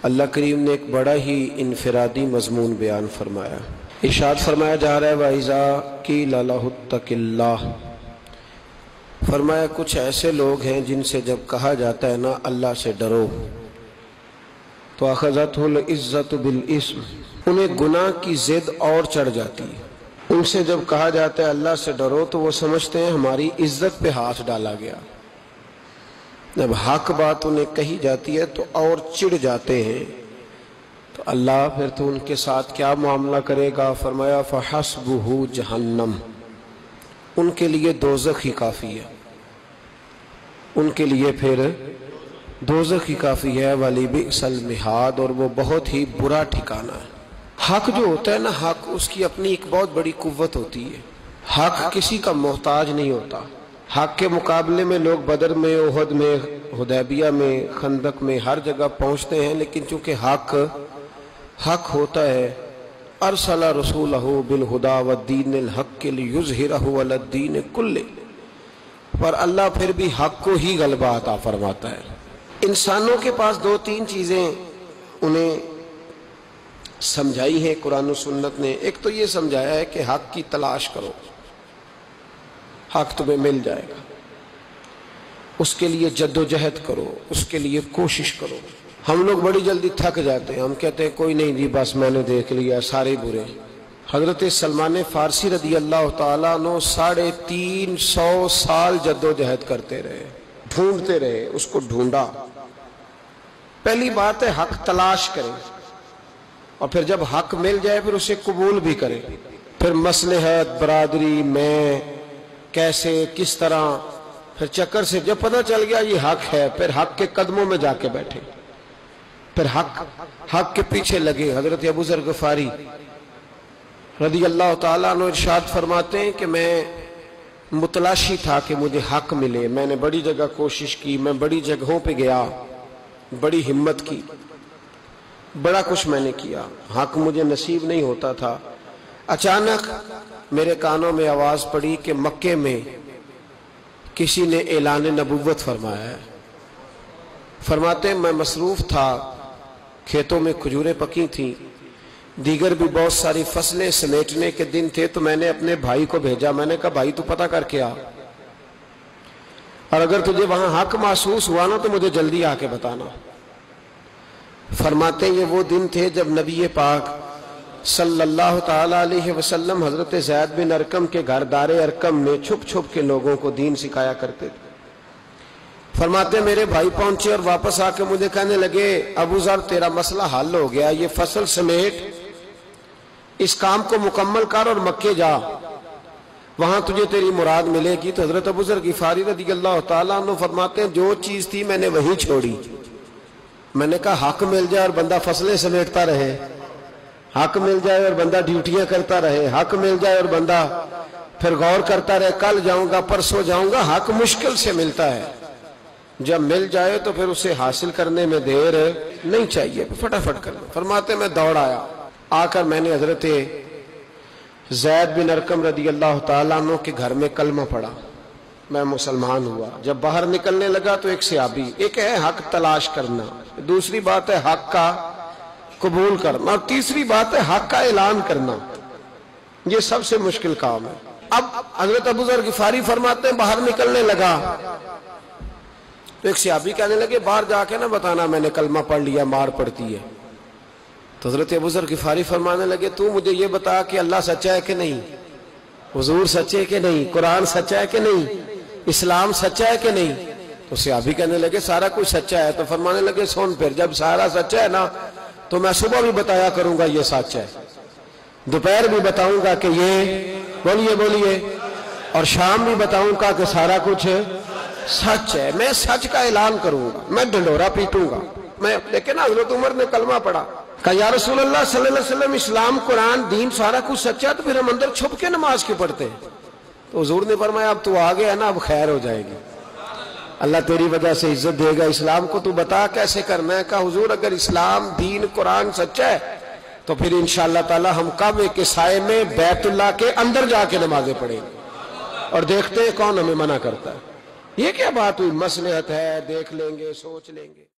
اللہ کریم نے ایک بڑا ہی انفرادی مضمون بیان فرمایا۔ ارشاد فرمایا جا رہا ہے وَإِذَا قِيلَ لَهُ اتَّقِ اللَّهَ، فرمایا کچھ ایسے لوگ ہیں جن سے جب کہا جاتا ہے نا اللہ سے ڈرو تو أَخَذَتْهُ الْعِزَّةُ بِالْإِثْمِ، انہیں گناہ کی ضد اور چڑھ جاتی ہے۔ ان سے جب کہا جاتا ہے اللہ سے ڈرو تو وہ سمجھتے ہیں ہماری عزت پہ ہاتھ ڈالا گیا۔ جب حق بات انہیں کہی جاتی ہے تو اور چڑ جاتے ہیں، تو اللہ پھر تو ان کے ساتھ کیا معاملہ کرے گا؟ فرمایا فَحَسْبُهُ جہنم، ان کے لیے دوزخ ہی کافی ہے، ان کے لیے پھر دوزخ ہی کافی ہے۔ وَلِبِئْسَ الْمِہَادُ، اور وہ بہت ہی برا ٹھکانہ ہے۔ حق جو ہوتا ہے نا، حق اس کی اپنی ایک بہت بڑی قوت ہوتی ہے۔ حق کسی کا محتاج نہیں ہوتا۔ حق کے مقابلے میں لوگ بدر میں، احد میں، حدیبیہ میں، خندق میں ہر جگہ پہنچتے ہیں، لیکن چونکہ حق ہوتا ہے، ارسل رسولہ بالہدی والدین الحق لیظہرہ علی الدین کلہ، پر اللہ پھر بھی حق کو ہی غلبہ عطا فرماتا ہے۔ انسانوں کے پاس دو تین چیزیں انہیں سمجھائی ہیں قرآن و سنت نے۔ ایک تو یہ سمجھایا ہے کہ حق کی تلاش کرو، حق تمہیں مل جائے گا، اس کے لیے جد و جہد کرو، اس کے لیے کوشش کرو۔ ہم لوگ بڑی جلدی تھک جاتے ہیں، ہم کہتے ہیں کوئی نہیں جی بس میں نے دیکھ لیا، سارے برے۔ حضرت سلمان فارسی رضی اللہ تعالیٰ عنہ 350 سال جد و جہد کرتے رہے، ڈھونڈتے رہے، اس کو ڈھونڈا۔ پہلی بات ہے حق تلاش کریں، اور پھر جب حق مل جائے پھر اسے قبول بھی کریں۔ پھر مصلحت، برادری میں کیسے، کس طرح، پھر چکر سے جب پتہ چل گیا یہ حق ہے، پھر حق کے قدموں میں جا کے بیٹھے، پھر حق کے پیچھے لگے۔ حضرت ابو ذر غفاری رضی اللہ تعالیٰ عنہ ارشاد فرماتے ہیں کہ میں متلاشی تھا کہ مجھے حق ملے، میں نے بڑی جگہ کوشش کی، میں بڑی جگہوں پہ گیا، بڑی ہمت کی، بڑا کچھ میں نے کیا، حق مجھے نصیب نہیں ہوتا تھا۔ اچانک میرے کانوں میں آواز پڑی کہ مکے میں کسی نے اعلان نبوت فرمایا ہے۔ فرماتے ہیں میں مصروف تھا، کھیتوں میں کھجوریں پکی تھیں، دیگر بھی بہت ساری فصلیں سمیٹنے کے دن تھے، تو میں نے اپنے بھائی کو بھیجا، میں نے کہا بھائی تو پتہ کر کے آ، اور اگر تجھے وہاں حق محسوس ہوا نا تو مجھے جلدی آ کے بتانا۔ فرماتے ہیں یہ وہ دن تھے جب نبی پاک صلی اللہ تعالیٰ علیہ وسلم حضرت زید بن ارقم کے گھر دار ارقم میں چھپ چھپ کے لوگوں کو دین سکھایا کرتے تھے۔ فرماتے ہیں میرے بھائی پہنچے اور واپس آ کے مجھے کہنے لگے ابو ذر تیرا مسئلہ حل ہو گیا، یہ فصل سمیٹ، اس کام کو مکمل کر اور مکے جا، وہاں تجھے تیری مراد ملے گی۔ تو حضرت ابو ذر غفاری رضی اللہ تعالیٰ عنہ فرماتے ہیں جو چیز تھی میں نے وہی چھوڑی۔ میں نے کہا حق مل جائے اور بندہ فصلیں سمیٹتا رہے، حق مل جائے اور بندہ ڈیوٹیاں کرتا رہے، حق مل جائے اور بندہ پھر غور کرتا رہے کل جاؤں گا پرسوں جاؤں گا۔ حق مشکل سے ملتا ہے، جب مل جائے تو پھر اسے حاصل کرنے میں دیر نہیں چاہیے، فٹافٹ کرنا۔ فرماتے میں دوڑ آیا، آ کر میں نے حضرت زید بن ارقم رضی اللہ تعالیٰ عنہ کے گھر میں کلمہ پڑھا، میں مسلمان ہوا۔ جب باہر نکلنے لگا تو ایک صحابی، ایک ہے حق تلاش کرنا، دوسری بات ہے حق کا قبول کرنا، اور تیسری بات ہے حق کا اعلان کرنا۔ یہ سب سے مشکل کام ہے۔ اب حضرت ابو ذر غفاری فرماتے ہیں باہر نکلنے لگا تو ایک صحابی کہنے لگے باہر جا کے نہ بتانا میں نے کلمہ پڑھ لیا، مار پڑتی ہے۔ تو حضرت ابو ذر غفاری فرمانے لگے تو مجھے یہ بتا کہ اللہ سچا ہے کہ نہیں، حضور سچے کہ نہیں، قرآن سچا ہے کہ نہیں، اسلام سچا ہے کہ نہیں؟ تو صحابی کہنے لگے سارا کچھ سچا ہے۔ تو فرمانے لگے سن پھر جب سارا سچا ہے نا تو میں صبح بھی بتایا کروں گا یہ سچ ہے، دوپہر بھی بتاؤں گا کہ یہ بولیے، اور شام بھی بتاؤں گا کہ سارا کچھ سچ ہے۔ میں سچ کا اعلان کروں گا، میں ڈنڈورا پیٹوں گا۔ لیکن حضرت عمر نے کلمہ پڑھا، کہا یا رسول اللہ صلی اللہ علیہ وسلم اسلام، قرآن، دین سارا کچھ سچا ہے تو پھر ہم اندر چھپ کے نماز کیوں پڑھتے ہیں؟ تو حضور نے فرمایا اب تو آ گیا نا، اب خیر ہو جائے گی، اللہ تیری وجہ سے عزت دے گا۔ اسلام کو تو بتا کیسے کرنا ہے؟ کہا حضور اگر اسلام، دین، قرآن سچا ہے تو پھر انشاءاللہ تعالی ہم کعبے کے سائے میں بیت اللہ کے اندر جا کے نمازیں پڑھیں گے، اور دیکھتے ہیں کون ہمیں منع کرتا ہے۔ یہ کیا بات ہوئی؟ مصلحت ہے، دیکھ لیں گے، سوچ لیں گے۔